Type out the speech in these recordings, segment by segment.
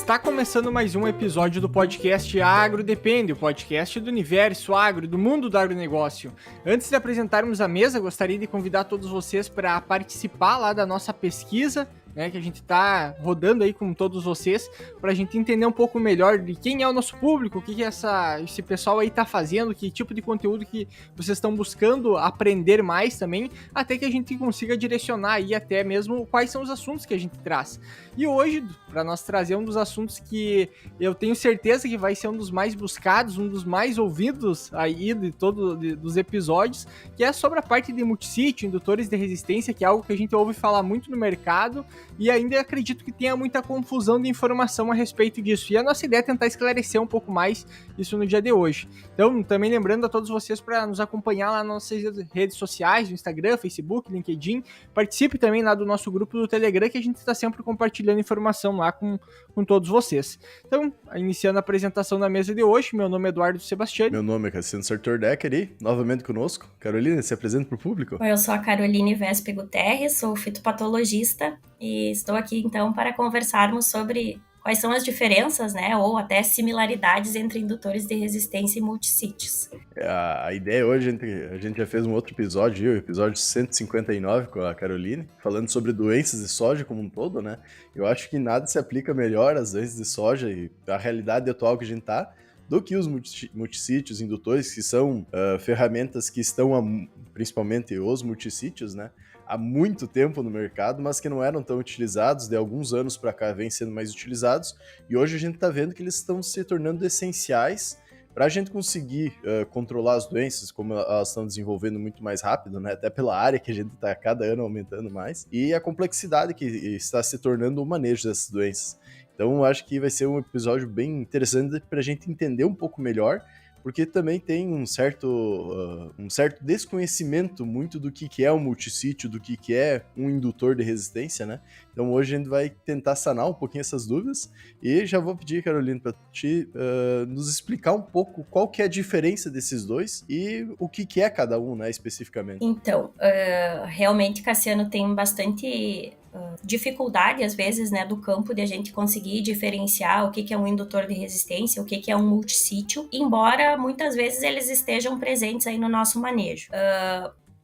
Está começando mais um episódio do podcast Agro Depende, o podcast do universo agro, do mundo do agronegócio. Antes de apresentarmos a mesa, gostaria de convidar todos vocês para participar lá da nossa pesquisa, né, que a gente está rodando aí com todos vocês, para a gente entender um pouco melhor de quem é o nosso público, o que esse pessoal aí está fazendo, que tipo de conteúdo que vocês estão buscando aprender mais também, até que a gente consiga direcionar aí até mesmo quais são os assuntos que a gente traz. E hoje, para nós trazer um dos assuntos que eu tenho certeza que vai ser um dos mais buscados, um dos mais ouvidos aí dos episódios, que é sobre a parte de multissítio, indutores de resistência, que é algo que a gente ouve falar muito no mercado, e ainda acredito que tenha muita confusão de informação a respeito disso. E a nossa ideia é tentar esclarecer um pouco mais isso no dia de hoje. Então, também lembrando a todos vocês para nos acompanhar lá nas nossas redes sociais, no Instagram, Facebook, LinkedIn. Participe também lá do nosso grupo do Telegram, que a gente está sempre compartilhando informação lá com todos vocês. Então, iniciando a apresentação da mesa de hoje, meu nome é Eduardo Sebastiani. Meu nome é Cassiano Sartor Decker e, novamente conosco, Carolina, se apresenta para o público. Eu sou a Caroline Vespe Guterres, sou fitopatologista e estou aqui então para conversarmos sobre quais são as diferenças, né, ou até similaridades entre indutores de resistência e multissítios. A ideia hoje, a gente já fez um outro episódio, o episódio 159 com a Caroline, falando sobre doenças de soja como um todo, né? Eu acho que nada se aplica melhor às doenças de soja e à realidade atual que a gente tá, do que os multissítios, indutores, que são ferramentas que estão, principalmente os multissítios, né, há muito tempo no mercado, mas que não eram tão utilizados, de alguns anos para cá vêm sendo mais utilizados, e hoje a gente está vendo que eles estão se tornando essenciais para a gente conseguir controlar as doenças, como elas estão desenvolvendo muito mais rápido, né? Até pela área que a gente está cada ano aumentando mais, e a complexidade que está se tornando o manejo dessas doenças. Então, eu acho que vai ser um episódio bem interessante para a gente entender um pouco melhor, porque também tem um certo desconhecimento muito do que é um multissítio, do que é um indutor de resistência, né? Então hoje a gente vai tentar sanar um pouquinho essas dúvidas e já vou pedir, Carolina, para te nos explicar um pouco qual que é a diferença desses dois e o que é cada um, né, especificamente. Então, realmente, Cassiano, tem bastante dificuldade, às vezes, né, do campo de a gente conseguir diferenciar o que é um indutor de resistência, o que é um multissítio, embora muitas vezes eles estejam presentes aí no nosso manejo.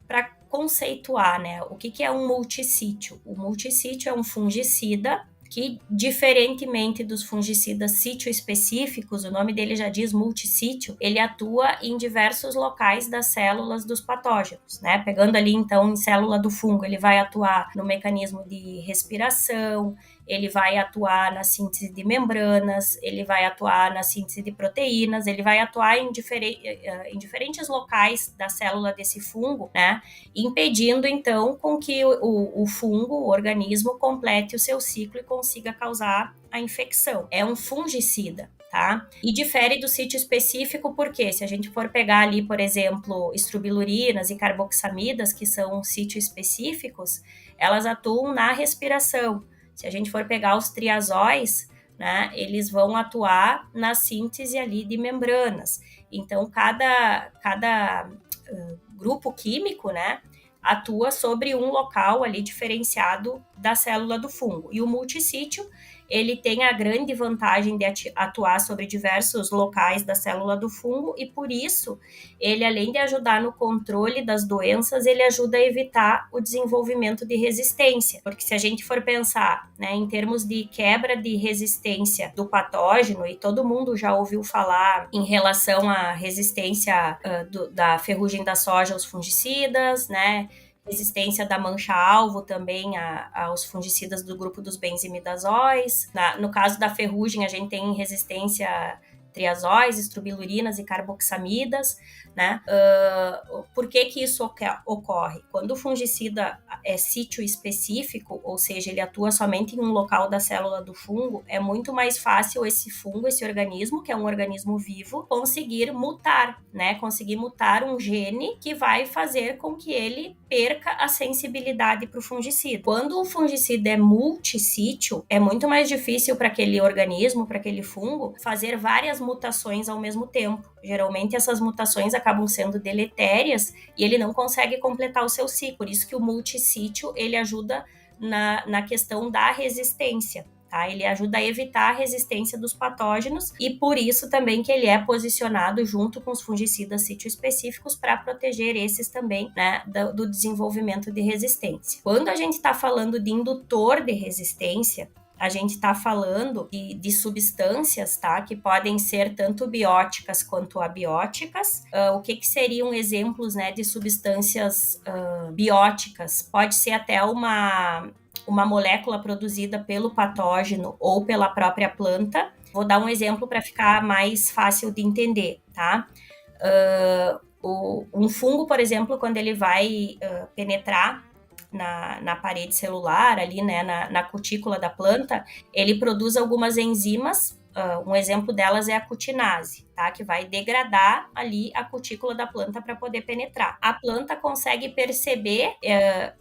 Para conceituar, né, o que é um multissítio? O multissítio é um fungicida que, diferentemente dos fungicidas sítio-específicos, o nome dele já diz multissítio, ele atua em diversos locais das células dos patógenos, né? Pegando ali, então, em célula do fungo, ele vai atuar no mecanismo de respiração, ele vai atuar na síntese de membranas, ele vai atuar na síntese de proteínas, ele vai atuar em diferentes locais da célula desse fungo, né? Impedindo, então, com que o fungo, o organismo, complete o seu ciclo e consiga causar a infecção. É um fungicida. Tá? E difere do sítio específico porque se a gente for pegar ali, por exemplo, estrobilurinas e carboxamidas, que são sítio específicos, elas atuam na respiração. Se a gente for pegar os triazóis, né, eles vão atuar na síntese ali de membranas. Então, cada grupo químico, né, atua sobre um local ali diferenciado da célula do fungo. E o multissítio, ele tem a grande vantagem de atuar sobre diversos locais da célula do fungo e, por isso, ele, além de ajudar no controle das doenças, ele ajuda a evitar o desenvolvimento de resistência. Porque se a gente for pensar, né, em termos de quebra de resistência do patógeno, e todo mundo já ouviu falar em relação à resistência da ferrugem da soja aos fungicidas, né, resistência da mancha-alvo também aos fungicidas do grupo dos benzimidazóis. No caso da ferrugem, a gente tem resistência a triazóis, estrobilurinas e carboxamidas, né? Por que isso ocorre? Quando o fungicida é sítio específico, ou seja, ele atua somente em um local da célula do fungo, é muito mais fácil esse fungo, esse organismo, que é um organismo vivo, conseguir mutar, né? Conseguir mutar um gene que vai fazer com que ele perca a sensibilidade para o fungicida. Quando o fungicida é multissítio, é muito mais difícil para aquele organismo, para aquele fungo, fazer várias mutações ao mesmo tempo. Geralmente essas mutações acabam sendo deletérias e ele não consegue completar o seu ciclo. Por isso que o multissítio, ele ajuda na questão da resistência. tá? Ele ajuda a evitar a resistência dos patógenos e por isso também que ele é posicionado junto com os fungicidas sítio-específicos para proteger esses também, né, do desenvolvimento de resistência. Quando a gente está falando de indutor de resistência, a gente está falando de substâncias, tá? Que podem ser tanto bióticas quanto abióticas. O que seriam exemplos, né, de substâncias bióticas? Pode ser até uma molécula produzida pelo patógeno ou pela própria planta. Vou dar um exemplo para ficar mais fácil de entender, tá? Um fungo, por exemplo, quando ele vai penetrar na parede celular, ali, né, na cutícula da planta, ele produz algumas enzimas. Um exemplo delas é a cutinase, tá? Que vai degradar ali a cutícula da planta para poder penetrar. A planta consegue perceber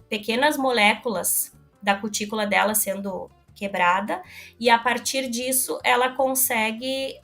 pequenas moléculas da cutícula dela sendo quebrada e a partir disso ela consegue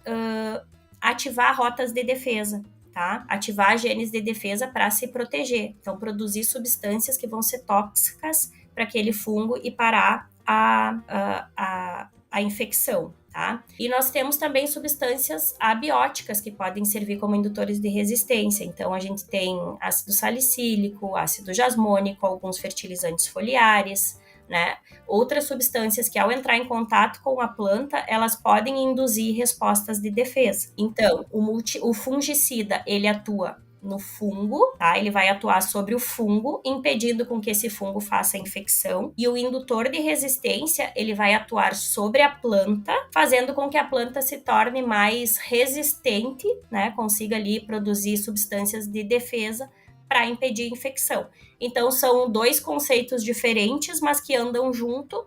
ativar rotas de defesa. Tá? Ativar genes de defesa para se proteger. Então, produzir substâncias que vão ser tóxicas para aquele fungo e parar a infecção. Tá? E nós temos também substâncias abióticas que podem servir como indutores de resistência. Então, a gente tem ácido salicílico, ácido jasmônico, alguns fertilizantes foliares, né? Outras substâncias que ao entrar em contato com a planta, elas podem induzir respostas de defesa. Então, o fungicida, ele atua no fungo, tá? Ele vai atuar sobre o fungo, impedindo com que esse fungo faça a infecção. E o indutor de resistência, ele vai atuar sobre a planta, fazendo com que a planta se torne mais resistente, né? Consiga ali produzir substâncias de defesa para impedir a infecção. Então, são dois conceitos diferentes, mas que andam junto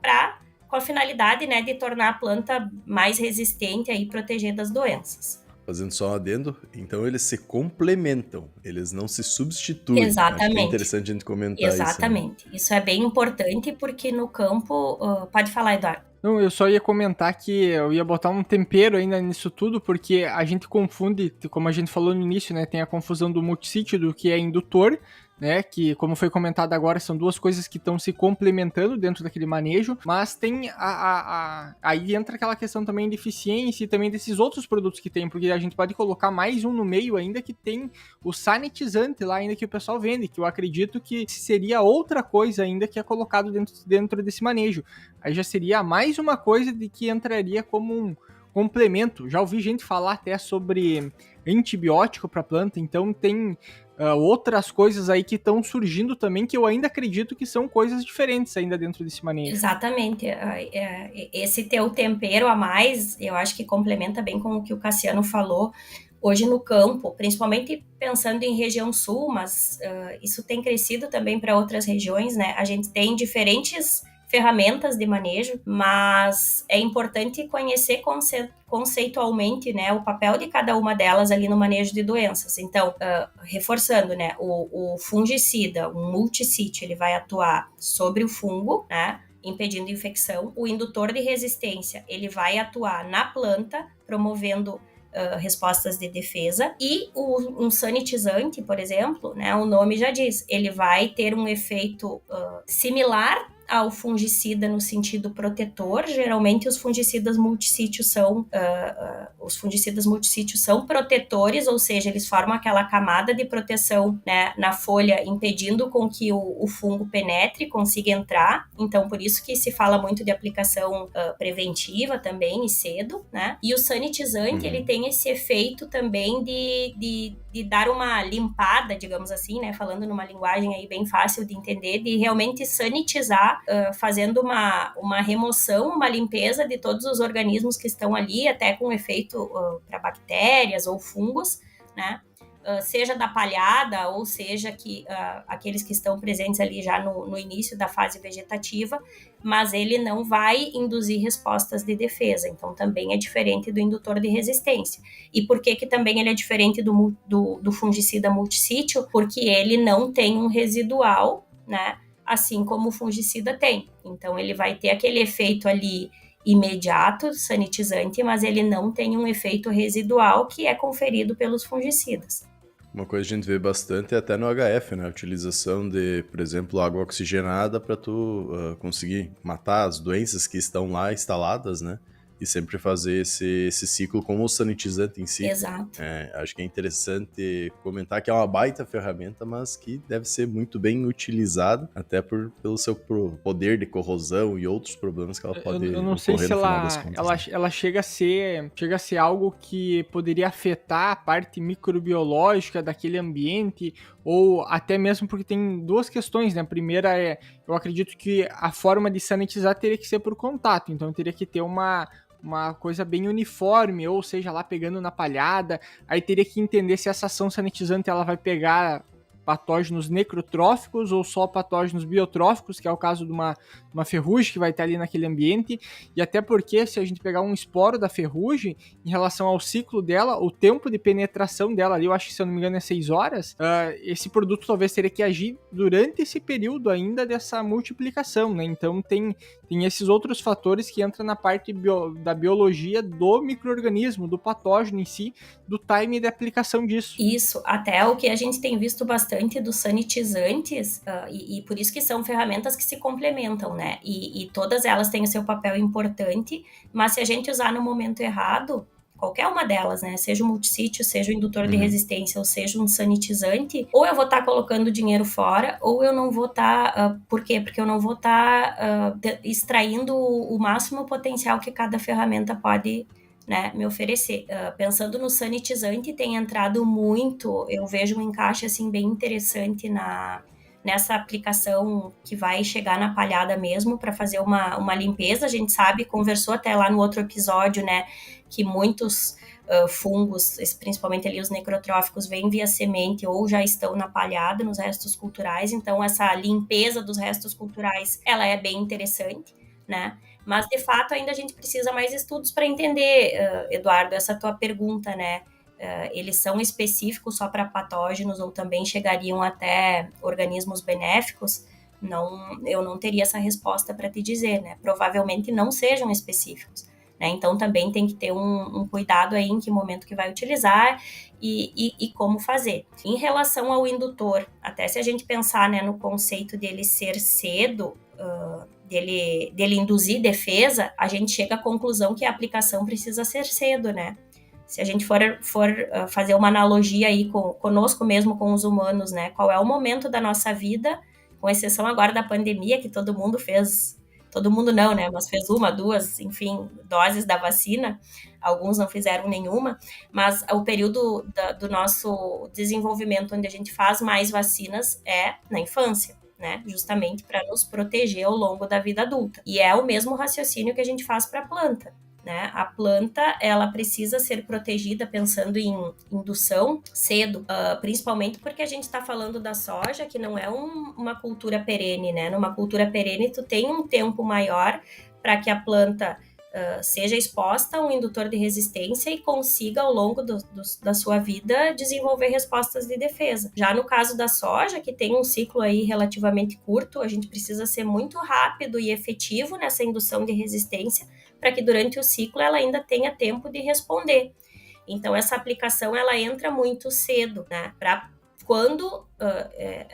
com a finalidade, né, de tornar a planta mais resistente e proteger das doenças. Fazendo só um adendo, então eles se complementam, eles não se substituem. Exatamente. Acho que é interessante a gente comentar isso. Exatamente. Isso é bem importante porque no campo... pode falar, Eduardo. Não, eu só ia comentar que eu ia botar um tempero ainda nisso tudo, porque a gente confunde, como a gente falou no início, né, tem a confusão do multissítio, do que é indutor, né, que como foi comentado agora, são duas coisas que estão se complementando dentro daquele manejo, mas tem aí entra aquela questão também de eficiência e também desses outros produtos que tem, porque a gente pode colocar mais um no meio ainda que tem o sanitizante lá ainda que o pessoal vende, que eu acredito que seria outra coisa ainda que é colocado dentro desse manejo. Aí já seria mais uma coisa de que entraria como um complemento. Já ouvi gente falar até sobre antibiótico para planta, então tem outras coisas aí que estão surgindo também, que eu ainda acredito que são coisas diferentes ainda dentro desse manejo. Exatamente. Esse teu tempero a mais, eu acho que complementa bem com o que o Cassiano falou. Hoje no campo, principalmente pensando em região sul, mas isso tem crescido também para outras regiões, né? A gente tem diferentes ferramentas de manejo, mas é importante conhecer conceitualmente, né, o papel de cada uma delas ali no manejo de doenças. Então, reforçando, né, o fungicida, o multissítio, ele vai atuar sobre o fungo, né, impedindo infecção. O indutor de resistência, ele vai atuar na planta, promovendo respostas de defesa. E um sanitizante, por exemplo, né, o nome já diz, ele vai ter um efeito similar ao fungicida no sentido protetor. Geralmente os fungicidas multissítios são protetores, ou seja, eles formam aquela camada de proteção, né, na folha, impedindo com que o fungo penetre, consiga entrar. Então, por isso que se fala muito de aplicação preventiva também, e cedo, né? E o sanitizante, ele tem esse efeito também de dar uma limpada, digamos assim, né? Falando numa linguagem aí bem fácil de entender, de realmente sanitizar, fazendo uma remoção, uma limpeza de todos os organismos que estão ali, até com efeito para bactérias ou fungos, né? Seja da palhada, ou seja aqueles que estão presentes ali já no início da fase vegetativa, mas ele não vai induzir respostas de defesa, então também é diferente do indutor de resistência. E por que também ele é diferente do fungicida multissítio? Porque ele não tem um residual, né, assim como o fungicida tem. Então ele vai ter aquele efeito ali imediato, sanitizante, mas ele não tem um efeito residual que é conferido pelos fungicidas. Uma coisa que a gente vê bastante é até no HF, né? A utilização de, por exemplo, água oxigenada para tu conseguir matar as doenças que estão lá instaladas, né? E sempre fazer esse ciclo como o sanitizante em si. Exato. Acho que é interessante comentar que é uma baita ferramenta, mas que deve ser muito bem utilizada, até pelo seu poder de corrosão e outros problemas que ela pode Eu não sei ocorrer se no final das contas. ela chega a ser algo que poderia afetar a parte microbiológica daquele ambiente, ou até mesmo porque tem duas questões, né? A primeira eu acredito que a forma de sanitizar teria que ser por contato, então teria que ter uma coisa bem uniforme, ou seja, lá pegando na palhada, aí teria que entender se essa ação sanitizante ela vai pegar patógenos necrotróficos ou só patógenos biotróficos, que é o caso de uma ferrugem que vai estar ali naquele ambiente, e até porque se a gente pegar um esporo da ferrugem, em relação ao ciclo dela, o tempo de penetração dela ali, eu acho que se eu não me engano é 6 horas, esse produto talvez teria que agir durante esse período ainda dessa multiplicação, né? Então tem esses outros fatores que entram na parte da biologia do micro-organismo, do patógeno em si, do time de aplicação disso. Isso, até o que a gente tem visto bastante dos sanitizantes, e por isso que são ferramentas que se complementam, né? E todas elas têm o seu papel importante, mas se a gente usar no momento errado, qualquer uma delas, né? Seja o multissítio, seja o indutor de resistência, ou seja um sanitizante, ou eu vou estar colocando dinheiro fora, ou eu não vou estar. Por quê? Porque eu não vou estar extraindo o máximo potencial que cada ferramenta pode, né, me oferecer. Pensando no sanitizante, tem entrado muito, eu vejo um encaixe assim bem interessante nessa aplicação que vai chegar na palhada mesmo para fazer uma limpeza. A gente sabe, conversou até lá no outro episódio, né, que muitos fungos, principalmente ali os necrotróficos, vêm via semente ou já estão na palhada, nos restos culturais. Então, essa limpeza dos restos culturais, ela é bem interessante, né? Mas, de fato, ainda a gente precisa mais estudos para entender, Eduardo, essa tua pergunta, né? Eles são específicos só para patógenos ou também chegariam até organismos benéficos? Não, eu não teria essa resposta para te dizer, né? Provavelmente não sejam específicos, né? Então, também tem que ter um cuidado aí em que momento que vai utilizar e como fazer. Em relação ao indutor, até se a gente pensar, né, no conceito dele ser cedo, dele induzir defesa, a gente chega à conclusão que a aplicação precisa ser cedo, né? Se a gente for fazer uma analogia aí conosco mesmo, com os humanos, né? Qual é o momento da nossa vida, com exceção agora da pandemia, que todo mundo fez, todo mundo não, né? Mas fez 1, 2, enfim, doses da vacina, alguns não fizeram nenhuma, mas o período do nosso desenvolvimento onde a gente faz mais vacinas é na infância, né? Justamente para nos proteger ao longo da vida adulta. E é o mesmo raciocínio que a gente faz para a planta, né? A planta, ela precisa ser protegida pensando em indução cedo, principalmente porque a gente está falando da soja, que não é uma cultura perene, né? Numa cultura perene, tu tem um tempo maior para que a planta seja exposta a um indutor de resistência e consiga, ao longo da sua vida, desenvolver respostas de defesa. Já no caso da soja, que tem um ciclo aí relativamente curto, a gente precisa ser muito rápido e efetivo nessa indução de resistência para que durante o ciclo ela ainda tenha tempo de responder. Então, essa aplicação, ela entra muito cedo, né? Para quando,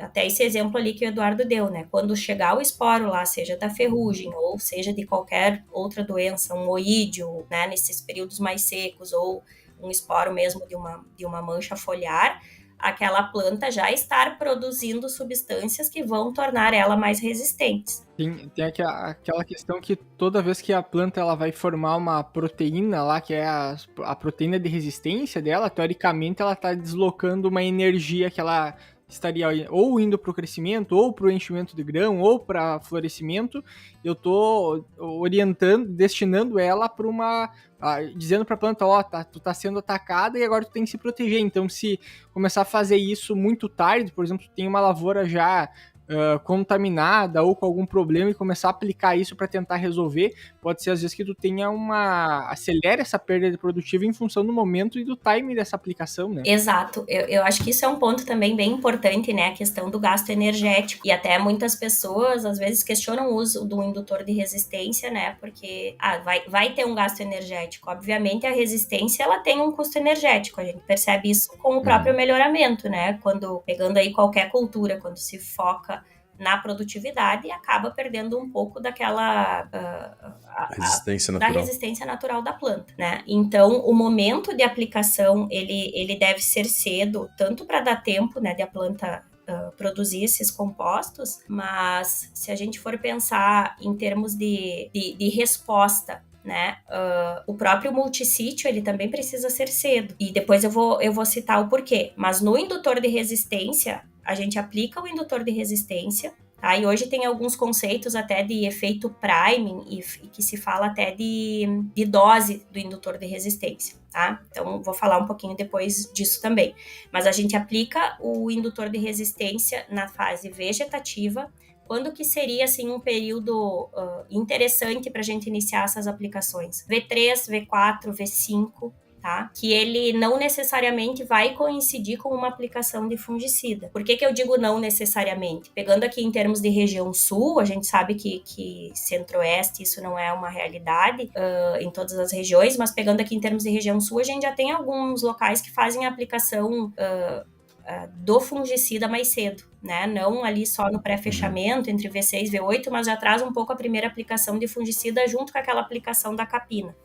até esse exemplo ali que o Eduardo deu, né? Quando chegar o esporo lá, seja da ferrugem ou seja de qualquer outra doença, um oídio, né? Nesses períodos mais secos, ou um esporo mesmo de uma mancha foliar, aquela planta já estar produzindo substâncias que vão tornar ela mais resistente. Tem aquela questão que toda vez que a planta ela vai formar uma proteína lá, que é a proteína de resistência dela, teoricamente ela está deslocando uma energia que ela estaria ou indo para o crescimento, ou para o enchimento de grão, ou para florescimento. Eu estou orientando, destinando ela para dizendo para a planta, tu tá sendo atacada e agora tu tem que se proteger. Então, se começar a fazer isso muito tarde, por exemplo, tem uma lavoura já contaminada ou com algum problema e começar a aplicar isso para tentar resolver, pode ser às vezes que tu tenha acelere essa perda produtiva em função do momento e do timing dessa aplicação, né? Exato, eu acho que isso é um ponto também bem importante, né, a questão do gasto energético, e até muitas pessoas às vezes questionam o uso do indutor de resistência, né, porque vai ter um gasto energético, obviamente a resistência ela tem um custo energético, a gente percebe isso com o próprio melhoramento, né, quando pegando aí qualquer cultura, quando se foca na produtividade, acaba perdendo um pouco daquela resistência da natural. resistência natural da planta, né? Então, o momento de aplicação, ele deve ser cedo, tanto para dar tempo, né, de a planta produzir esses compostos, mas se a gente for pensar em termos de resposta, né? O próprio multissítio, ele também precisa ser cedo. E depois eu vou citar o porquê. Mas no indutor de resistência, a gente aplica o indutor de resistência, tá? E hoje tem alguns conceitos até de efeito priming e que se fala até de dose do indutor de resistência, tá? Então, vou falar um pouquinho depois disso também. Mas a gente aplica o indutor de resistência na fase vegetativa. Quando que seria, assim, um período interessante para a gente iniciar essas aplicações? V3, V4, V5, tá? Que ele não necessariamente vai coincidir com uma aplicação de fungicida. Por que eu digo não necessariamente? Pegando aqui em termos de região sul, a gente sabe que centro-oeste isso não é uma realidade em todas as regiões, mas pegando aqui em termos de região sul, a gente já tem alguns locais que fazem a aplicação do fungicida mais cedo, né? Não ali só no pré-fechamento, entre V6 e V8, mas já traz um pouco a primeira aplicação de fungicida junto com aquela aplicação da capina.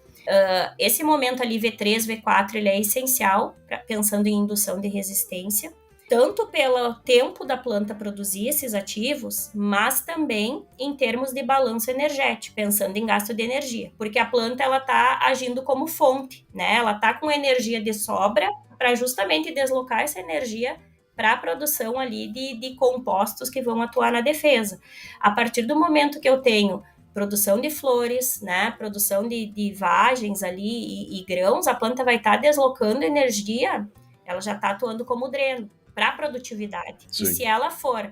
Esse momento ali, V3, V4, ele é essencial, pensando em indução de resistência, tanto pelo tempo da planta produzir esses ativos, mas também em termos de balanço energético, pensando em gasto de energia, porque a planta ela está agindo como fonte, né? Ela está com energia de sobra para justamente deslocar essa energia para a produção ali de compostos que vão atuar na defesa. A partir do momento que eu tenho produção de flores, né, produção de vagens ali e grãos, a planta vai estar deslocando energia, ela já está atuando como dreno para a produtividade. Sim. E se ela for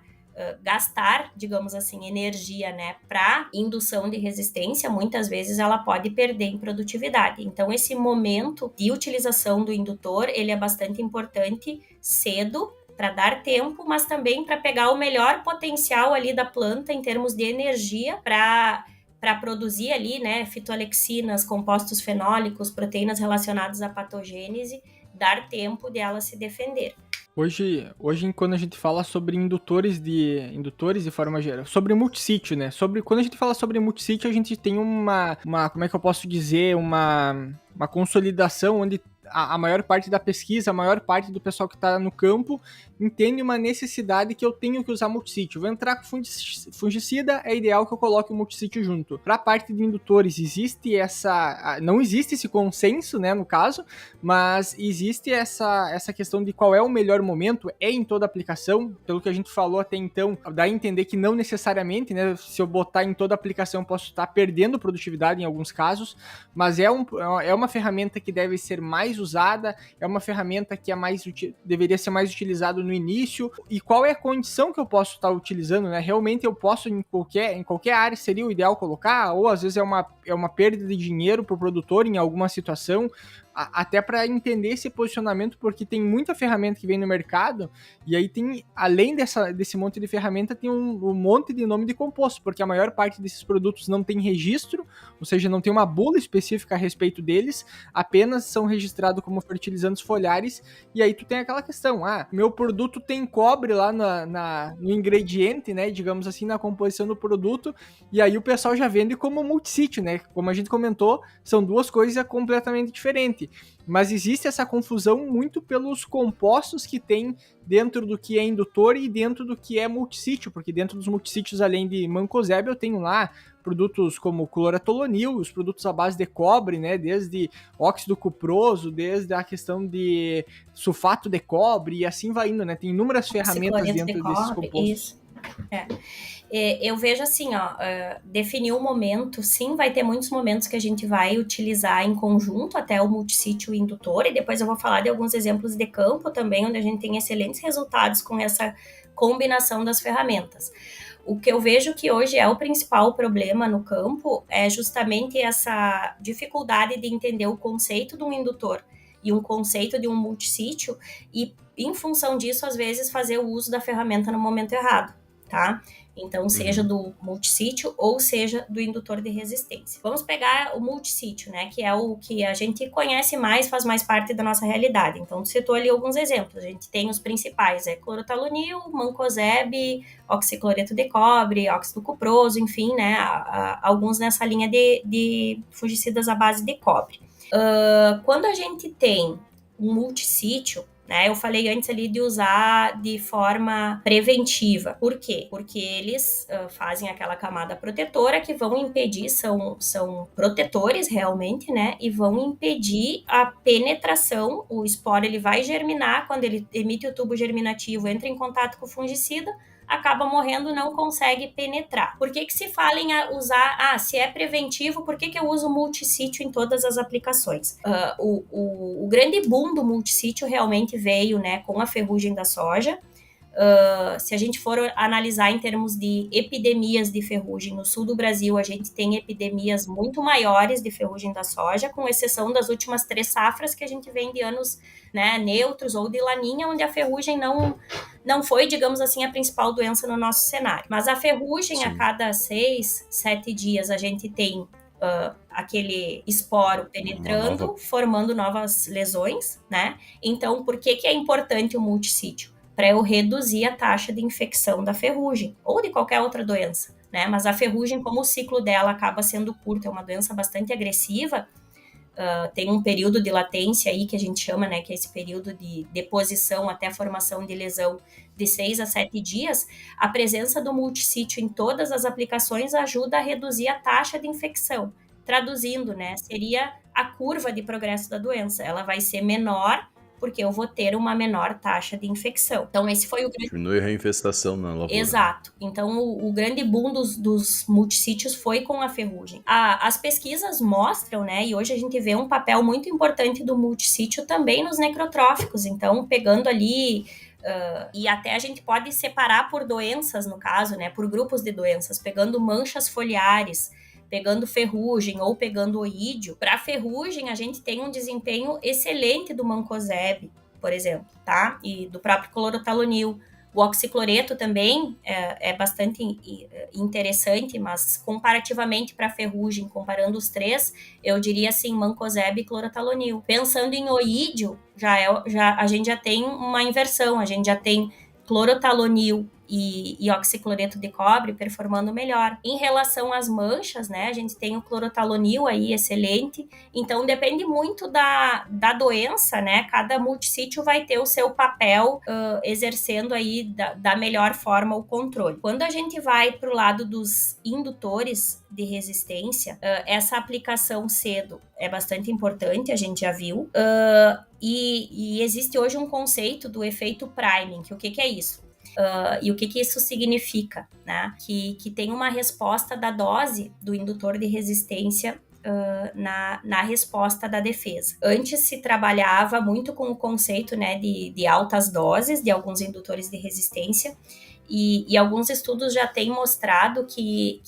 gastar, digamos assim, energia, né, para indução de resistência, muitas vezes ela pode perder em produtividade. Então, esse momento de utilização do indutor, ele é bastante importante cedo, para dar tempo, mas também para pegar o melhor potencial ali da planta em termos de energia para produzir ali, né, fitoalexinas, compostos fenólicos, proteínas relacionadas à patogênese, dar tempo de ela se defender. Hoje, quando a gente fala sobre indutores de forma geral, sobre multissítio, né? Quando a gente fala sobre multissítio, a gente tem uma como é que eu posso dizer, uma consolidação onde a maior parte da pesquisa, a maior parte do pessoal que está no campo entende uma necessidade que eu tenho que usar multissítio. Vou entrar com fungicida, é ideal que eu coloque o multissítio junto. Para a parte de indutores, não existe esse consenso, né, no caso, mas existe essa questão de qual é o melhor momento, é em toda aplicação, pelo que a gente falou até então, dá a entender que não necessariamente, né, se eu botar em toda aplicação, posso estar perdendo produtividade em alguns casos, mas é uma ferramenta que deve ser mais usada, é uma ferramenta que deveria ser mais utilizada no início, e qual é a condição que eu posso estar utilizando, né? Realmente eu posso, em qualquer área, seria o ideal colocar, ou às vezes é uma perda de dinheiro para o produtor em alguma situação, até para entender esse posicionamento, porque tem muita ferramenta que vem no mercado, e aí tem, além desse monte de ferramenta, tem um monte de nome de composto, porque a maior parte desses produtos não tem registro, ou seja, não tem uma bula específica a respeito deles, apenas são registrados como fertilizantes foliares, e aí tu tem aquela questão, meu produto tem cobre lá no ingrediente, né, digamos assim, na composição do produto, e aí o pessoal já vende como multissítio, né, como a gente comentou, são duas coisas completamente diferentes. Mas existe essa confusão muito pelos compostos que tem dentro do que é indutor e dentro do que é multissítio, porque dentro dos multissítios, além de mancozeb, eu tenho lá produtos como cloratolonil, os produtos à base de cobre, né, desde óxido cuproso, desde a questão de sulfato de cobre, e assim vai indo, né, tem inúmeras ferramentas dentro desses compostos. Isso. Eu vejo assim, ó, definir um momento, sim, vai ter muitos momentos que a gente vai utilizar em conjunto, até o multissítio indutor, e depois eu vou falar de alguns exemplos de campo também, onde a gente tem excelentes resultados com essa combinação das ferramentas. O que eu vejo que hoje é o principal problema no campo é justamente essa dificuldade de entender o conceito de um indutor e um conceito de um multissítio, e em função disso, às vezes, fazer o uso da ferramenta no momento errado, tá? Então, seja do multissítio ou seja do indutor de resistência. Vamos pegar o multissítio, né? Que é o que a gente conhece mais, faz mais parte da nossa realidade. Então, tu citou ali alguns exemplos. A gente tem os principais, clorotalonil, mancozeb, oxicloreto de cobre, óxido cuproso, enfim, né? Alguns nessa linha de fungicidas à base de cobre. Quando a gente tem um multissítio, né, eu falei antes ali de usar de forma preventiva. Por quê? Porque eles fazem aquela camada protetora que vão impedir, são protetores realmente, né, e vão impedir a penetração. O esporo ele vai germinar, quando ele emite o tubo germinativo, entra em contato com o fungicida, acaba morrendo, não consegue penetrar. Por que se fala em usar, se é preventivo, por que eu uso multissítio em todas as aplicações? O grande boom do multissítio realmente veio, né, com a ferrugem da soja. Se a gente for analisar em termos de epidemias de ferrugem, no sul do Brasil a gente tem epidemias muito maiores de ferrugem da soja, com exceção das últimas 3 safras que a gente vem de anos, né, neutros ou de laninha, onde a ferrugem não foi, digamos assim, a principal doença no nosso cenário. Mas a ferrugem, a cada 6, 7 dias, a gente tem aquele esporo penetrando, formando novas lesões, né? Então, por que é importante o multissítio? Para eu reduzir a taxa de infecção da ferrugem, ou de qualquer outra doença, né? Mas a ferrugem, como o ciclo dela acaba sendo curto, é uma doença bastante agressiva, tem um período de latência aí que a gente chama, né, que é esse período de deposição até a formação de lesão de 6 a 7 dias, a presença do multissítio em todas as aplicações ajuda a reduzir a taxa de infecção. Traduzindo, né, seria a curva de progresso da doença. Ela vai ser menor porque eu vou ter uma menor taxa de infecção. Então, esse foi o grande... Diminui a reinfestação na lavoura. Exato. Então, o grande boom dos multissítios foi com a ferrugem. As pesquisas mostram, né, e hoje a gente vê um papel muito importante do multissítio também nos necrotróficos. Então, pegando ali... e até a gente pode separar por doenças, no caso, né, por grupos de doenças, pegando manchas foliares, pegando ferrugem ou pegando oídio. Para ferrugem, a gente tem um desempenho excelente do mancozeb, por exemplo, tá? E do próprio clorotalonil. O oxicloreto também é bastante interessante, mas comparativamente para ferrugem, comparando os 3, eu diria assim, mancozeb e clorotalonil. Pensando em oídio, a gente já tem uma inversão, a gente já tem clorotalonil e oxicloreto de cobre performando melhor. Em relação às manchas, né, a gente tem o clorotalonil aí excelente, então depende muito da doença, né, cada multissítio vai ter o seu papel exercendo aí da melhor forma o controle. Quando a gente vai para o lado dos indutores de resistência, essa aplicação cedo é bastante importante, a gente já viu, e existe hoje um conceito do efeito priming, que o que é isso? E o que isso significa, né? Que tem uma resposta da dose do indutor de resistência na resposta da defesa. Antes se trabalhava muito com o conceito, né, de altas doses de alguns indutores de resistência, e alguns estudos já têm mostrado que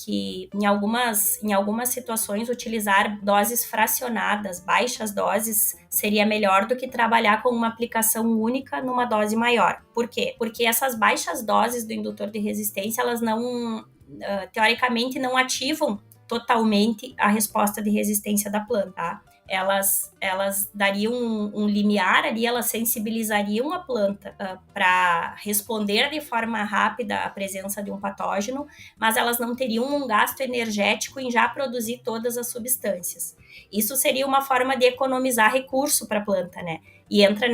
em algumas situações utilizar doses fracionadas, baixas doses, seria melhor do que trabalhar com uma aplicação única numa dose maior. Por quê? Porque essas baixas doses do indutor de resistência, elas não, teoricamente, não ativam totalmente a resposta de resistência da planta, tá? Elas dariam um limiar ali, elas sensibilizariam a planta para responder de forma rápida à presença de um patógeno, mas elas não teriam um gasto energético em já produzir todas as substâncias. Isso seria uma forma de economizar recurso para a planta, né? E entra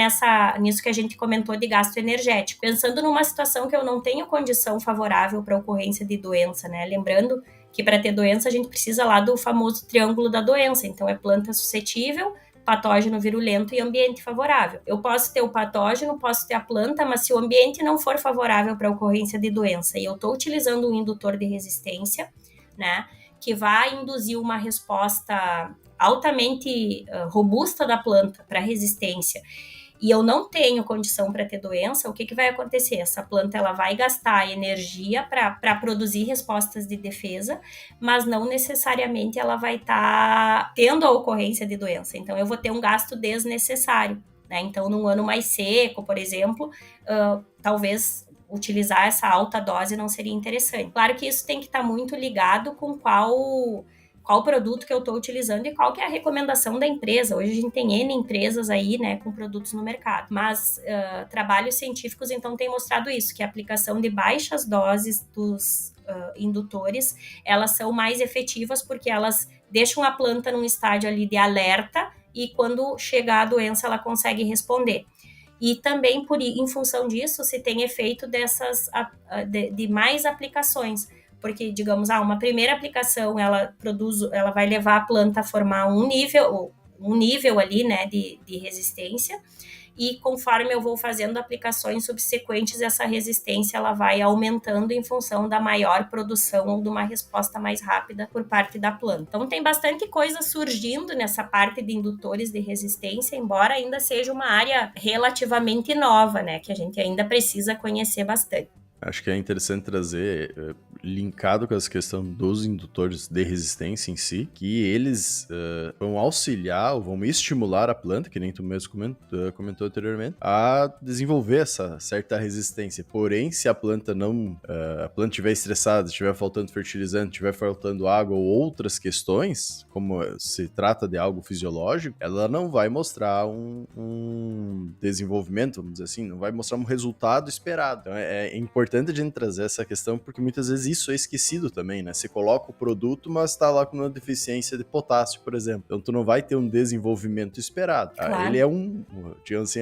nisso que a gente comentou de gasto energético. Pensando numa situação que eu não tenho condição favorável para a ocorrência de doença, né? Lembrando que para ter doença a gente precisa lá do famoso triângulo da doença. Então, é planta suscetível, patógeno virulento e ambiente favorável. Eu posso ter o patógeno, posso ter a planta, mas se o ambiente não for favorável para a ocorrência de doença e eu estou utilizando um indutor de resistência, né, que vai induzir uma resposta altamente robusta da planta para resistência, e eu não tenho condição para ter doença, o que vai acontecer? Essa planta ela vai gastar energia para produzir respostas de defesa, mas não necessariamente ela vai estar tendo a ocorrência de doença. Então, eu vou ter um gasto desnecessário, né? Então, num ano mais seco, por exemplo, talvez utilizar essa alta dose não seria interessante. Claro que isso tem que estar muito ligado com qual produto que eu estou utilizando e qual que é a recomendação da empresa. Hoje a gente tem N empresas aí, né, com produtos no mercado. Mas trabalhos científicos, então, têm mostrado isso, que a aplicação de baixas doses dos indutores, elas são mais efetivas porque elas deixam a planta num estágio ali de alerta e quando chegar a doença ela consegue responder. E também, em função disso, se tem efeito de mais aplicações. Porque, digamos, uma primeira aplicação, ela vai levar a planta a formar um nível ali, né, de resistência, e conforme eu vou fazendo aplicações subsequentes, essa resistência ela vai aumentando em função da maior produção ou de uma resposta mais rápida por parte da planta. Então, tem bastante coisa surgindo nessa parte de indutores de resistência, embora ainda seja uma área relativamente nova, né, que a gente ainda precisa conhecer bastante. Acho que é interessante trazer, linkado com essa questão dos indutores de resistência em si, que eles vão auxiliar ou vão estimular a planta, que nem tu mesmo comentou anteriormente, a desenvolver essa certa resistência. Porém, se a planta estiver estressada, estiver faltando fertilizante, estiver faltando água ou outras questões, como se trata de algo fisiológico, ela não vai mostrar um desenvolvimento, vamos dizer assim, não vai mostrar um resultado esperado. Então, é importante a gente trazer essa questão, porque muitas vezes isso é esquecido também, né? Você coloca o produto, mas tá lá com uma deficiência de potássio, por exemplo. Então, tu não vai ter um desenvolvimento esperado. Claro. Ele digamos assim,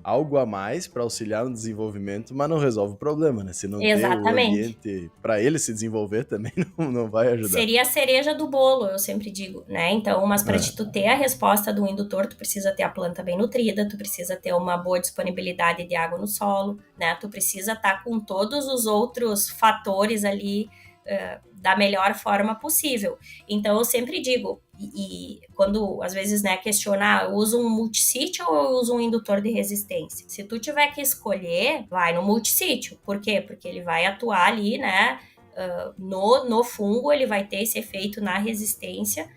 algo a mais para auxiliar no desenvolvimento, mas não resolve o problema, né? Se não ter o ambiente para ele se desenvolver, também não vai ajudar. Seria a cereja do bolo, eu sempre digo, né? Então, mas para tu ter a resposta do indutor, tu precisa ter a planta bem nutrida, tu precisa ter uma boa disponibilidade de água no solo, né? Tu precisa estar com todos os outros fatores ali da melhor forma possível. Então, eu sempre digo, e quando às vezes, né, questionar, eu uso um multissítio ou eu uso um indutor de resistência? Se tu tiver que escolher, vai no multissítio. Por quê? Porque ele vai atuar ali, né, no fungo, ele vai ter esse efeito na resistência,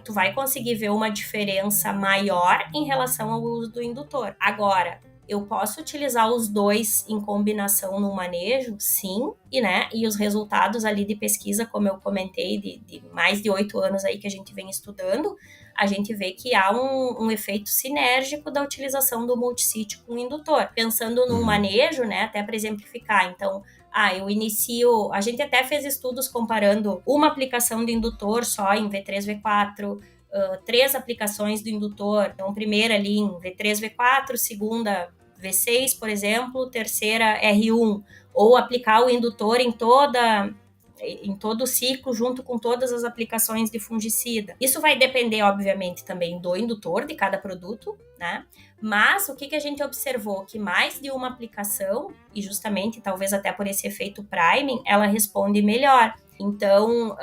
tu vai conseguir ver uma diferença maior em relação ao uso do indutor. Agora, eu posso utilizar os dois em combinação no manejo? Sim, e os resultados ali de pesquisa, como eu comentei, de mais de 8 anos aí que a gente vem estudando, a gente vê que há um efeito sinérgico da utilização do multissítio com o indutor. Pensando no manejo, né, até para exemplificar, então, eu inicio... A gente até fez estudos comparando uma aplicação de indutor só em V3, V4, 3 aplicações do indutor. Então, primeira ali em V3, V4, segunda V6, por exemplo, terceira R1. Ou aplicar o indutor em todo o ciclo, junto com todas as aplicações de fungicida. Isso vai depender, obviamente, também do indutor de cada produto, né? Mas o que a gente observou? Que mais de uma aplicação, e justamente talvez até por esse efeito priming, ela responde melhor. Então,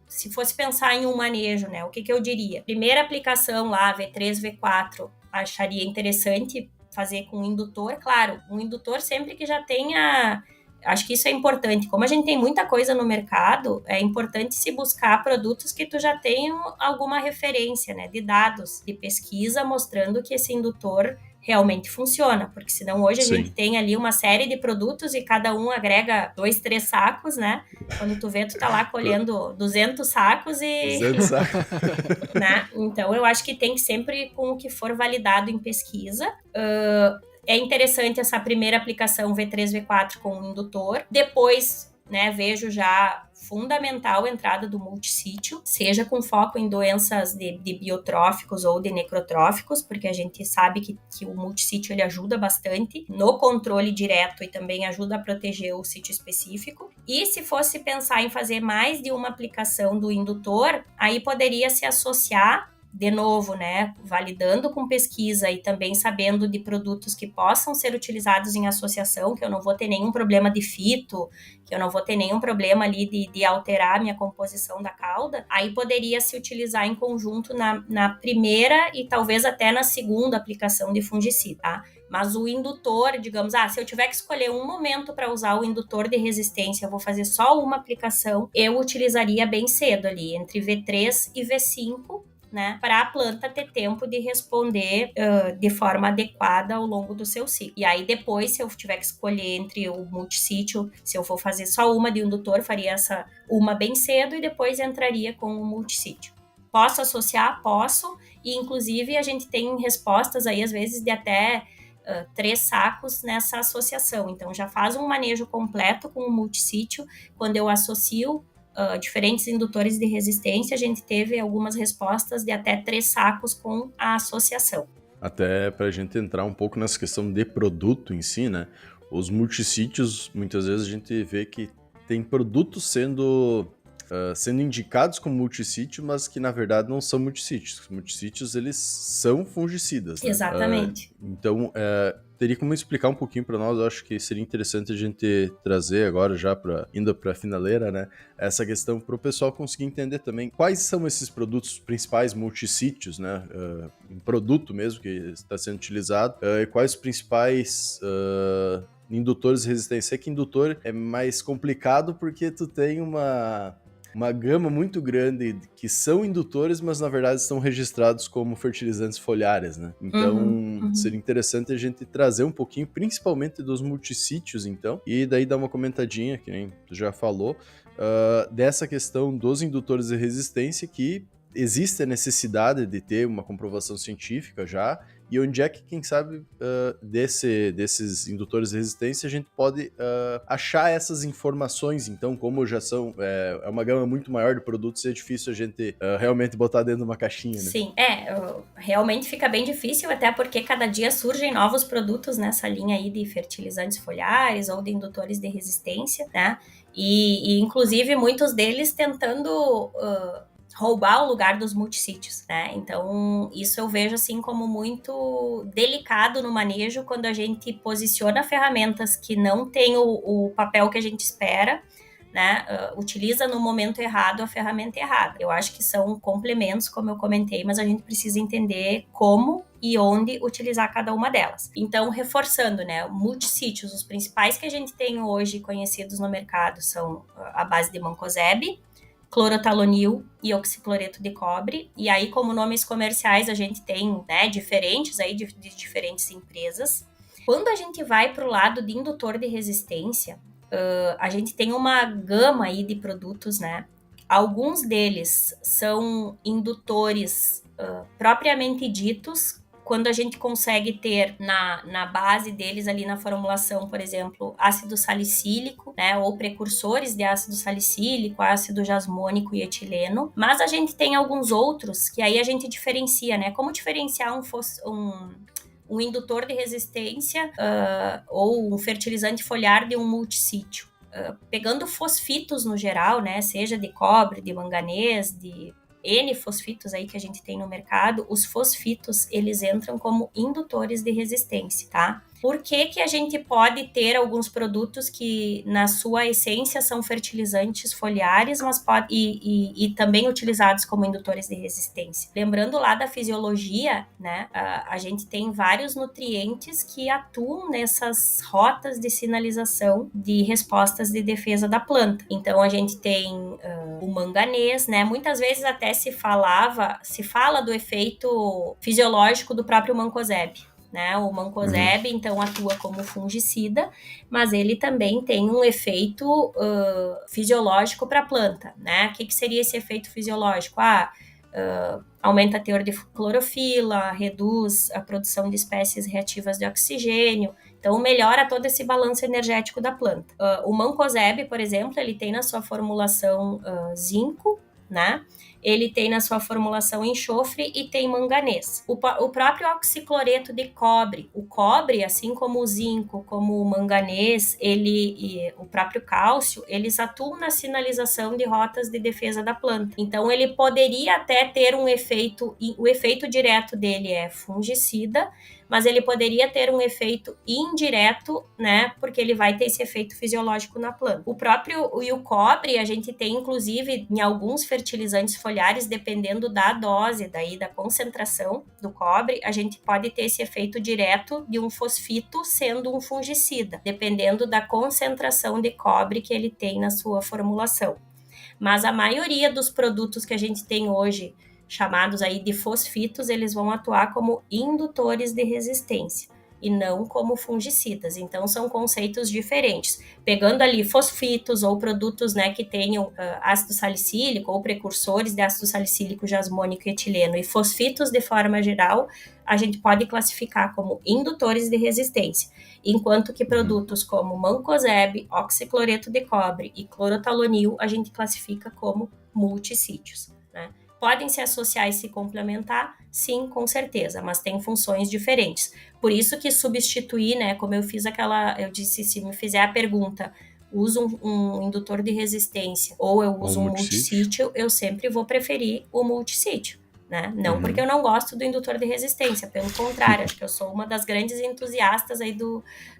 se fosse pensar em um manejo, né? O que eu diria? Primeira aplicação lá, V3, V4, acharia interessante fazer com indutor. Claro, um indutor sempre que já tenha... Acho que isso é importante. Como a gente tem muita coisa no mercado, é importante se buscar produtos que tu já tenha alguma referência, né, de dados, de pesquisa, mostrando que esse indutor realmente funciona, porque senão hoje a gente tem ali uma série de produtos e cada um agrega 2, 3 sacos, né? Quando tu vê, tu tá lá colhendo 200 sacos e... 200 sacos. Né? Então, eu acho que tem que sempre com o que for validado em pesquisa. É interessante essa primeira aplicação V3, V4 com o indutor. Depois, né, vejo já fundamental a entrada do multissítio, seja com foco em doenças de biotróficos ou de necrotróficos, porque a gente sabe que o multissítio ele ajuda bastante no controle direto e também ajuda a proteger o sítio específico. E se fosse pensar em fazer mais de uma aplicação do indutor, aí poderia se associar de novo, né, validando com pesquisa e também sabendo de produtos que possam ser utilizados em associação, que eu não vou ter nenhum problema de fito, que eu não vou ter nenhum problema ali de alterar a minha composição da cauda, aí poderia se utilizar em conjunto na primeira e talvez até na segunda aplicação de fungicida, tá? Mas o indutor, digamos, se eu tiver que escolher um momento para usar o indutor de resistência, eu vou fazer só uma aplicação, eu utilizaria bem cedo ali, entre V3 e V5, né, para a planta ter tempo de responder de forma adequada ao longo do seu ciclo. E aí depois, se eu tiver que escolher entre o multissítio, se eu for fazer só uma de indutor, faria essa uma bem cedo e depois entraria com o multissítio. Posso associar? Posso. E inclusive a gente tem respostas aí, às vezes, de até 3 sacos nessa associação. Então já faz um manejo completo com o multissítio. Quando eu associo diferentes indutores de resistência, a gente teve algumas respostas de até 3 sacos com a associação. Até para a gente entrar um pouco nessa questão de produto em si, né? Os multissítios, muitas vezes a gente vê que tem produtos sendo indicados como multissítio, mas que na verdade não são multissítios. Os multissítios, eles são fungicidas, né? Exatamente. Então, teria como explicar um pouquinho para nós? Eu acho que seria interessante a gente trazer agora, já indo para a finaleira, né? Essa questão para o pessoal conseguir entender também quais são esses produtos principais multissítios, né? Um produto mesmo que está sendo utilizado, e quais os principais indutores de resistência. Sei que indutor é mais complicado porque tu tem uma gama muito grande que são indutores, mas na verdade estão registrados como fertilizantes foliares, né? Então, seria interessante a gente trazer um pouquinho, principalmente dos multissítios, então, e daí dar uma comentadinha, que nem tu já falou, dessa questão dos indutores de resistência, que existe a necessidade de ter uma comprovação científica já, e onde é que, quem sabe, desses indutores de resistência, a gente pode achar essas informações. Então, como já são é uma gama muito maior de produtos, é difícil a gente realmente botar dentro de uma caixinha, né? Sim, realmente fica bem difícil, até porque cada dia surgem novos produtos nessa linha aí de fertilizantes foliares ou de indutores de resistência, né? E inclusive, muitos deles tentando roubar o lugar dos multissítios, né? Então, isso eu vejo assim como muito delicado no manejo, quando a gente posiciona ferramentas que não têm o papel que a gente espera, né? Utiliza no momento errado a ferramenta errada. Eu acho que são complementos, como eu comentei, mas a gente precisa entender como e onde utilizar cada uma delas. Então, reforçando, né? Multissítios, os principais que a gente tem hoje conhecidos no mercado são a base de mancozeb, clorotalonil e oxicloreto de cobre. E aí, como nomes comerciais, a gente tem, né, diferentes aí de diferentes empresas. Quando a gente vai para o lado de indutor de resistência, a gente tem uma gama aí de produtos, né? Alguns deles são indutores propriamente ditos, quando a gente consegue ter na base deles ali na formulação, por exemplo, ácido salicílico, né, ou precursores de ácido salicílico, ácido jasmônico e etileno. Mas a gente tem alguns outros que aí a gente diferencia, né? Como diferenciar um indutor de resistência ou um fertilizante foliar de um multissítio? Pegando fosfitos no geral, né? Seja de cobre, de manganês, de N fosfitos aí que a gente tem no mercado, os fosfitos, eles entram como indutores de resistência, tá? Por que a gente pode ter alguns produtos que, na sua essência, são fertilizantes foliares, mas e também utilizados como indutores de resistência? Lembrando lá da fisiologia, né? A gente tem vários nutrientes que atuam nessas rotas de sinalização de respostas de defesa da planta. Então, a gente tem o manganês, né? Muitas vezes até se fala do efeito fisiológico do próprio mancozeb, né? O mancozeb, então, atua como fungicida, mas ele também tem um efeito fisiológico para a planta, né? O que seria esse efeito fisiológico? Aumenta o teor de clorofila, reduz a produção de espécies reativas de oxigênio, então melhora todo esse balanço energético da planta. O mancozeb, por exemplo, ele tem na sua formulação zinco, né? ele tem na sua formulação enxofre e tem manganês. O próprio oxicloreto de cobre, o cobre, assim como o zinco, como o manganês, e o próprio cálcio, eles atuam na sinalização de rotas de defesa da planta. Então, ele poderia até ter um efeito, o efeito direto dele é fungicida, mas ele poderia ter um efeito indireto, né, porque ele vai ter esse efeito fisiológico na planta. O cobre, a gente tem, inclusive, em alguns fertilizantes foliares, dependendo da dose, da concentração do cobre, a gente pode ter esse efeito direto de um fosfito sendo um fungicida, dependendo da concentração de cobre que ele tem na sua formulação. Mas a maioria dos produtos que a gente tem hoje, chamados aí de fosfitos, eles vão atuar como indutores de resistência e não como fungicidas. Então, são conceitos diferentes. Pegando ali fosfitos ou produtos, né, que tenham ácido salicílico ou precursores de ácido salicílico, jasmônico e etileno e fosfitos de forma geral, a gente pode classificar como indutores de resistência. Enquanto que produtos como mancozeb, oxicloreto de cobre e clorotalonil, a gente classifica como multissítios, né? Podem se associar e se complementar? Sim, com certeza, mas tem funções diferentes. Por isso que substituir, né, como eu disse, se me fizer a pergunta, uso um indutor de resistência ou eu uso um multissítio, eu sempre vou preferir o multissítio, né? Não porque eu não gosto do indutor de resistência, pelo contrário, acho que eu sou uma das grandes entusiastas aí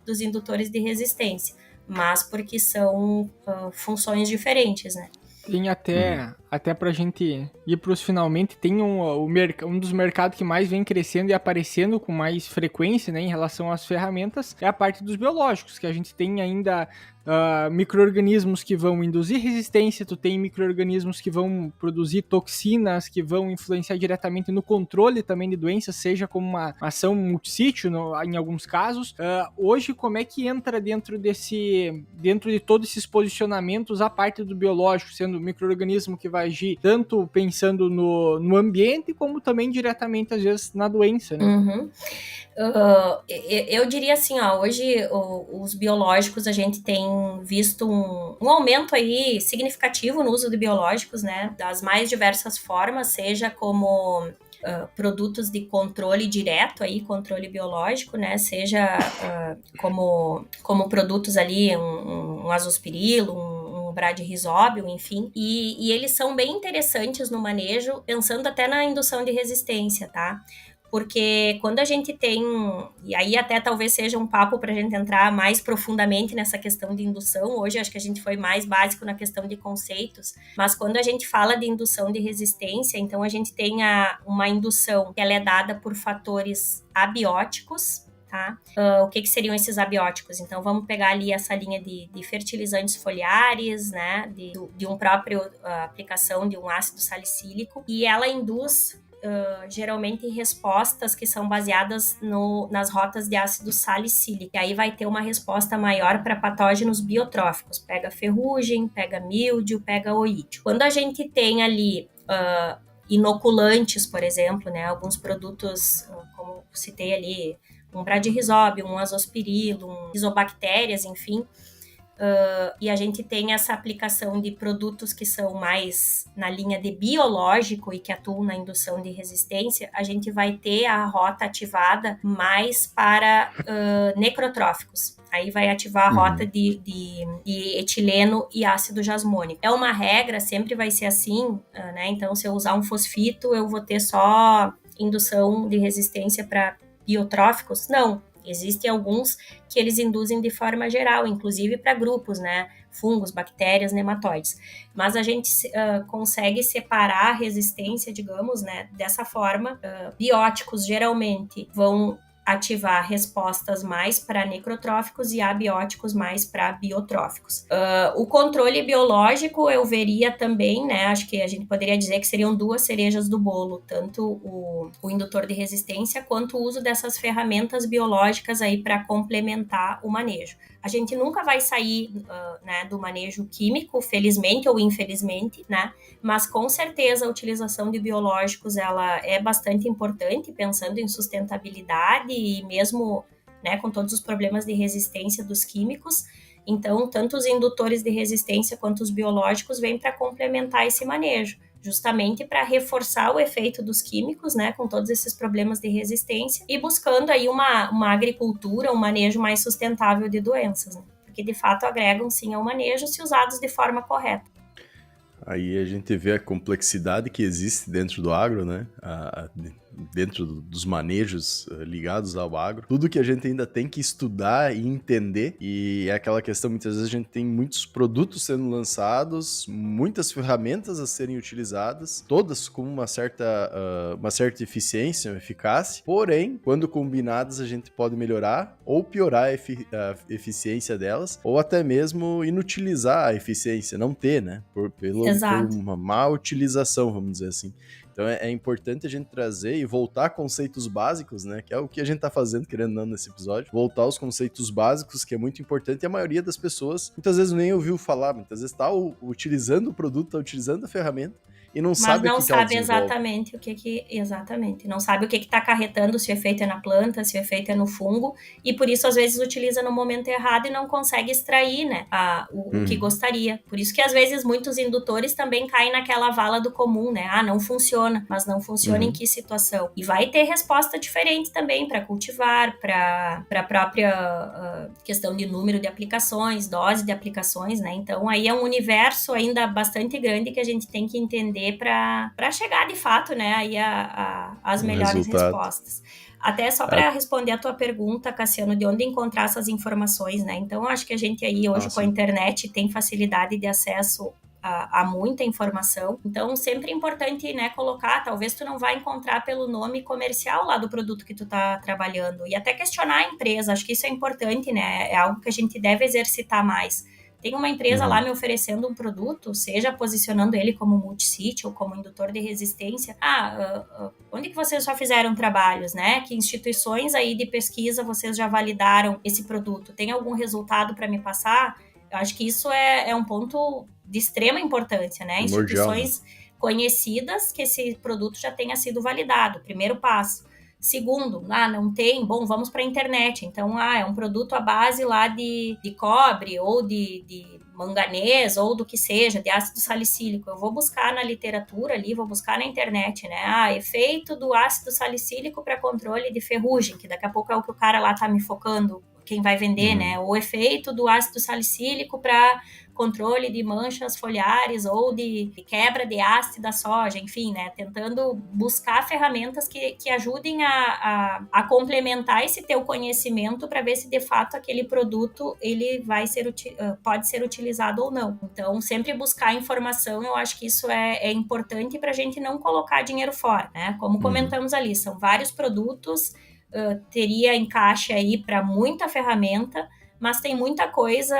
dos indutores de resistência, mas porque são funções diferentes, né? Tem até pra gente ir pros finalmente, tem um dos mercados que mais vem crescendo e aparecendo com mais frequência, né, em relação às ferramentas, é a parte dos biológicos, que a gente tem ainda micro-organismos que vão induzir resistência, tu tem micro-organismos que vão produzir toxinas, que vão influenciar diretamente no controle também de doenças, seja como uma ação multissítio, em alguns casos. Hoje, como é que entra dentro de todos esses posicionamentos a parte do biológico, sendo o micro-organismo que vai agir tanto pensando no ambiente, como também diretamente, às vezes, na doença, né? Eu diria assim, hoje os biológicos, a gente tem visto um aumento aí significativo no uso de biológicos, né, das mais diversas formas, seja como produtos de controle direto, aí, controle biológico, né, seja como produtos ali, um azospirilo, um bradyrhizóbio, enfim, e eles são bem interessantes no manejo, pensando até na indução de resistência, tá? Porque quando a gente tem, e aí até talvez seja um papo para a gente entrar mais profundamente nessa questão de indução, hoje acho que a gente foi mais básico na questão de conceitos, mas quando a gente fala de indução de resistência, então a gente tem uma indução que ela é dada por fatores abióticos, tá? O que seriam esses abióticos? Então vamos pegar ali essa linha de fertilizantes foliares, né, de um próprio aplicação de um ácido salicílico, e ela induz geralmente respostas que são baseadas nas rotas de ácido salicílico. E aí vai ter uma resposta maior para patógenos biotróficos. Pega ferrugem, pega míldio, pega oídio. Quando a gente tem ali inoculantes, por exemplo, né, alguns produtos, como citei ali, um bradyrhizóbio, um azospirilo, isobactérias, enfim, e a gente tem essa aplicação de produtos que são mais na linha de biológico e que atuam na indução de resistência, a gente vai ter a rota ativada mais para necrotróficos. Aí vai ativar a rota de etileno e ácido jasmônico. É uma regra, sempre vai ser assim, né? Então, se eu usar um fosfito, eu vou ter só indução de resistência para biotróficos? Não. Existem alguns que eles induzem de forma geral, inclusive para grupos, né? Fungos, bactérias, nematóides. Mas a gente consegue separar a resistência, digamos, né? Dessa forma. Bióticos geralmente vão ativar respostas mais para necrotróficos e abióticos mais para biotróficos. O controle biológico eu veria também, né? Acho que a gente poderia dizer que seriam duas cerejas do bolo, tanto o indutor de resistência quanto o uso dessas ferramentas biológicas aí para complementar o manejo. A gente nunca vai sair né, do manejo químico, felizmente ou infelizmente, né? Mas com certeza a utilização de biológicos ela é bastante importante, pensando em sustentabilidade e mesmo, né, com todos os problemas de resistência dos químicos. Então, tanto os indutores de resistência quanto os biológicos vêm para complementar esse manejo. justamente para reforçar o efeito dos químicos, né, com todos esses problemas de resistência, e buscando aí uma agricultura, um manejo mais sustentável de doenças, né? Porque de fato agregam sim ao manejo se usados de forma correta. Aí a gente vê a complexidade que existe dentro do agro, né? Dentro dos manejos ligados ao agro. Tudo que a gente ainda tem que estudar e entender. E é aquela questão, muitas vezes a gente tem muitos produtos sendo lançados, muitas ferramentas a serem utilizadas, todas com uma certa eficiência, uma eficácia. Porém, quando combinadas, a gente pode melhorar ou piorar a eficiência delas, ou até mesmo inutilizar a eficiência, não ter, né? Por uma má utilização, vamos dizer assim. Então é importante a gente trazer e voltar a conceitos básicos, né? Que é o que a gente tá fazendo, querendo ou não, nesse episódio. Voltar aos conceitos básicos, que é muito importante, e a maioria das pessoas, muitas vezes nem ouviu falar, muitas vezes tá utilizando o produto, tá utilizando a ferramenta, e não sabe o que ela desenvolve. Exatamente exatamente, não sabe o que está acarretando, se o efeito é na planta, se o efeito é no fungo, e por isso às vezes utiliza no momento errado e não consegue extrair, né, o que gostaria. Por isso que às vezes muitos indutores também caem naquela vala do comum, né, não funciona, mas não funciona em que situação? E vai ter resposta diferente também para cultivar, para a própria questão de número de aplicações, dose de aplicações, né, então aí é um universo ainda bastante grande que a gente tem que entender para chegar de fato, né, aí as melhores respostas. Até só para responder a tua pergunta, Cassiano, de onde encontrar essas informações, né? Então, acho que a gente aí hoje com a internet tem facilidade de acesso a muita informação. Então, sempre é importante, né, colocar, talvez tu não vai encontrar pelo nome comercial lá do produto que tu tá trabalhando. E até questionar a empresa, acho que isso é importante, né? É algo que a gente deve exercitar mais. Tem uma empresa lá me oferecendo um produto, seja posicionando ele como multisítio ou como indutor de resistência. Onde que vocês já fizeram trabalhos, né? Que instituições aí de pesquisa vocês já validaram esse produto? Tem algum resultado para me passar? Eu acho que isso é um ponto de extrema importância, né? Instituições conhecidas que esse produto já tenha sido validado. Primeiro passo. Segundo, não tem, bom, vamos para a internet. Então, é um produto à base lá de cobre ou de manganês ou do que seja, de ácido salicílico. Eu vou buscar na literatura ali, vou buscar na internet, né? Efeito do ácido salicílico para controle de ferrugem, que daqui a pouco é o que o cara lá tá me focando, quem vai vender, né? O efeito do ácido salicílico para controle de manchas foliares ou de quebra de haste da soja, enfim, né, tentando buscar ferramentas que ajudem a complementar esse teu conhecimento para ver se de fato aquele produto ele pode ser utilizado ou não. Então, sempre buscar informação, eu acho que isso é importante para a gente não colocar dinheiro fora, né? Como comentamos ali, são vários produtos, teria encaixe aí para muita ferramenta, mas tem muita coisa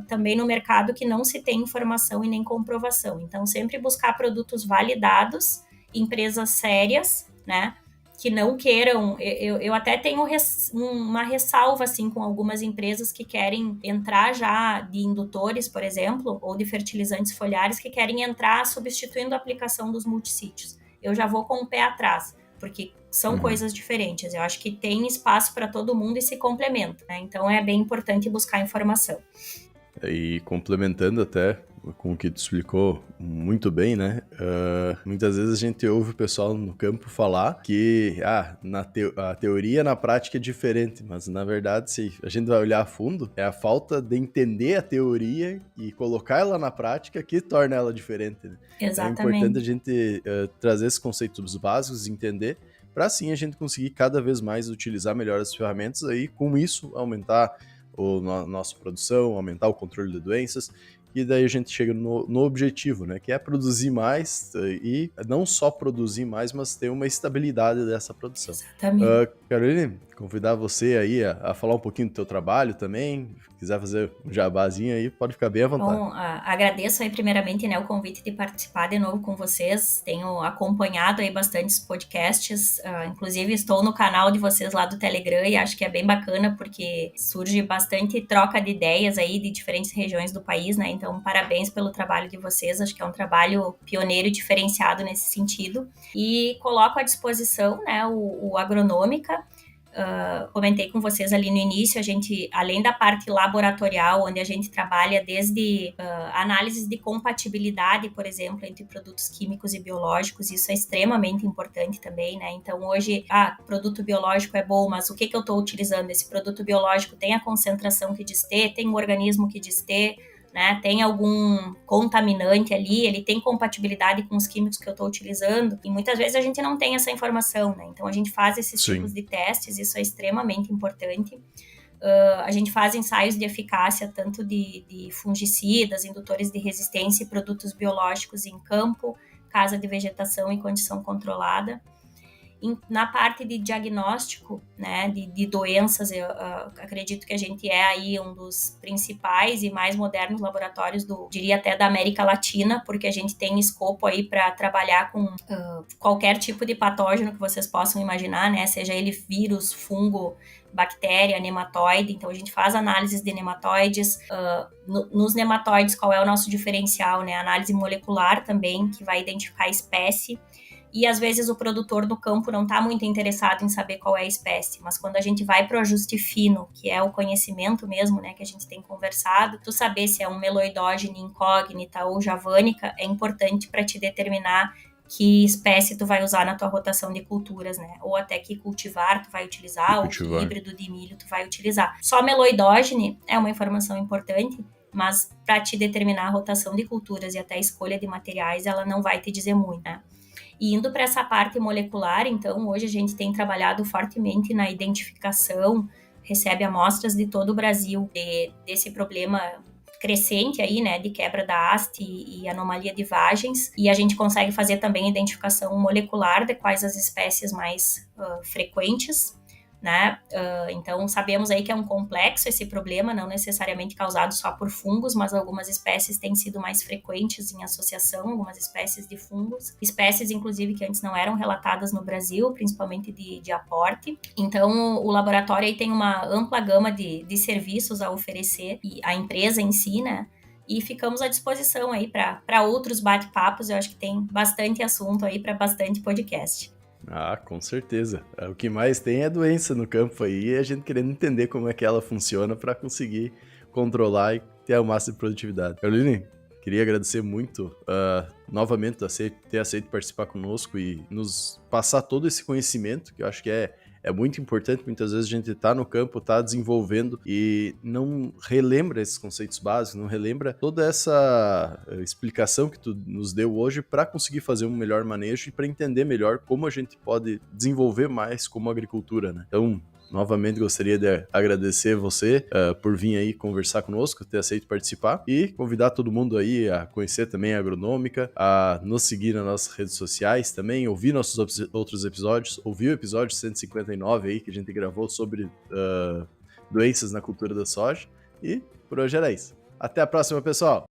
também no mercado que não se tem informação e nem comprovação. Então, sempre buscar produtos validados, empresas sérias, né? Que não queiram... Eu até tenho uma ressalva, assim, com algumas empresas que querem entrar já de indutores, por exemplo, ou de fertilizantes foliares, que querem entrar substituindo a aplicação dos multissítios. Eu já vou com o pé atrás, porque são coisas diferentes. Eu acho que tem espaço para todo mundo e se complementa, né? Então é bem importante buscar informação. E complementando até com o que tu explicou muito bem, né? Muitas vezes a gente ouve o pessoal no campo falar que a teoria na prática é diferente, mas na verdade, se a gente vai olhar a fundo, é a falta de entender a teoria e colocar ela na prática que torna ela diferente, né? Exatamente. É importante a gente trazer esses conceitos básicos, entender, para assim a gente conseguir cada vez mais utilizar melhor as ferramentas e com isso aumentar nossa produção, aumentar o controle de doenças, e daí a gente chega no objetivo, né, que é produzir mais, e não só produzir mais, mas ter uma estabilidade dessa produção. Exatamente. Caroline, convidar você aí a falar um pouquinho do teu trabalho também, se quiser fazer um jabazinho aí, pode ficar bem à vontade. Bom, agradeço aí primeiramente, né, o convite de participar de novo com vocês. Tenho acompanhado aí bastantes podcasts, inclusive estou no canal de vocês lá do Telegram e acho que é bem bacana porque surge bastante troca de ideias aí de diferentes regiões do país, né, então parabéns pelo trabalho de vocês, acho que é um trabalho pioneiro e diferenciado nesse sentido. E coloco à disposição, né, o Agronômica, comentei com vocês ali no início, a gente, além da parte laboratorial, onde a gente trabalha desde análises de compatibilidade, por exemplo, entre produtos químicos e biológicos, isso é extremamente importante também, né? Então, hoje, produto biológico é bom, mas o que eu estou utilizando? Esse produto biológico tem a concentração que diz ter, tem o organismo que diz ter, né, tem algum contaminante ali, ele tem compatibilidade com os químicos que eu estou utilizando, e muitas vezes a gente não tem essa informação, né? Então a gente faz esses tipos de testes, isso é extremamente importante. A gente faz ensaios de eficácia tanto de fungicidas, indutores de resistência e produtos biológicos em campo, casa de vegetação e condição controlada. Na parte de diagnóstico, né, de doenças, eu acredito que a gente é aí um dos principais e mais modernos laboratórios diria até da América Latina, porque a gente tem escopo aí para trabalhar com qualquer tipo de patógeno que vocês possam imaginar, né, seja ele vírus, fungo, bactéria, nematóide. Então a gente faz análises de nematóides. Nos nematóides, qual é o nosso diferencial, né? Análise molecular também, que vai identificar a espécie. E às vezes o produtor do campo não está muito interessado em saber qual é a espécie, mas quando a gente vai para o ajuste fino, que é o conhecimento mesmo, né, que a gente tem conversado, tu saber se é um meloidógene incógnita ou javânica é importante para te determinar que espécie tu vai usar na tua rotação de culturas, né? Ou até que cultivar tu vai utilizar, ou que híbrido de milho tu vai utilizar. Só meloidógene é uma informação importante, mas para te determinar a rotação de culturas e até a escolha de materiais, ela não vai te dizer muito, né? E indo para essa parte molecular, então, hoje a gente tem trabalhado fortemente na identificação, recebe amostras de todo o Brasil desse problema crescente aí, né, de quebra da haste e anomalia de vagens, e a gente consegue fazer também identificação molecular de quais as espécies mais frequentes, né? Então sabemos aí que é um complexo esse problema, não necessariamente causado só por fungos, mas algumas espécies têm sido mais frequentes em associação, algumas espécies de fungos, espécies inclusive que antes não eram relatadas no Brasil, principalmente de aporte. Então o laboratório aí tem uma ampla gama de serviços a oferecer, e a empresa em si, né? E ficamos à disposição aí para outros bate-papos. Eu acho que tem bastante assunto aí para bastante podcast. Com certeza. O que mais tem é doença no campo aí, e a gente querendo entender como é que ela funciona para conseguir controlar e ter a máxima de produtividade. Caroline, queria agradecer muito novamente ter aceito participar conosco e nos passar todo esse conhecimento, que eu acho que é muito importante. Muitas vezes a gente está no campo, está desenvolvendo e não relembra esses conceitos básicos, não relembra toda essa explicação que tu nos deu hoje para conseguir fazer um melhor manejo e para entender melhor como a gente pode desenvolver mais como agricultura, né? Então, novamente gostaria de agradecer você por vir aí conversar conosco, ter aceito participar, e convidar todo mundo aí a conhecer também a Agronômica, a nos seguir nas nossas redes sociais também, ouvir nossos outros episódios, ouvir o episódio 159 aí que a gente gravou sobre doenças na cultura da soja. E por hoje era isso. Até a próxima, pessoal!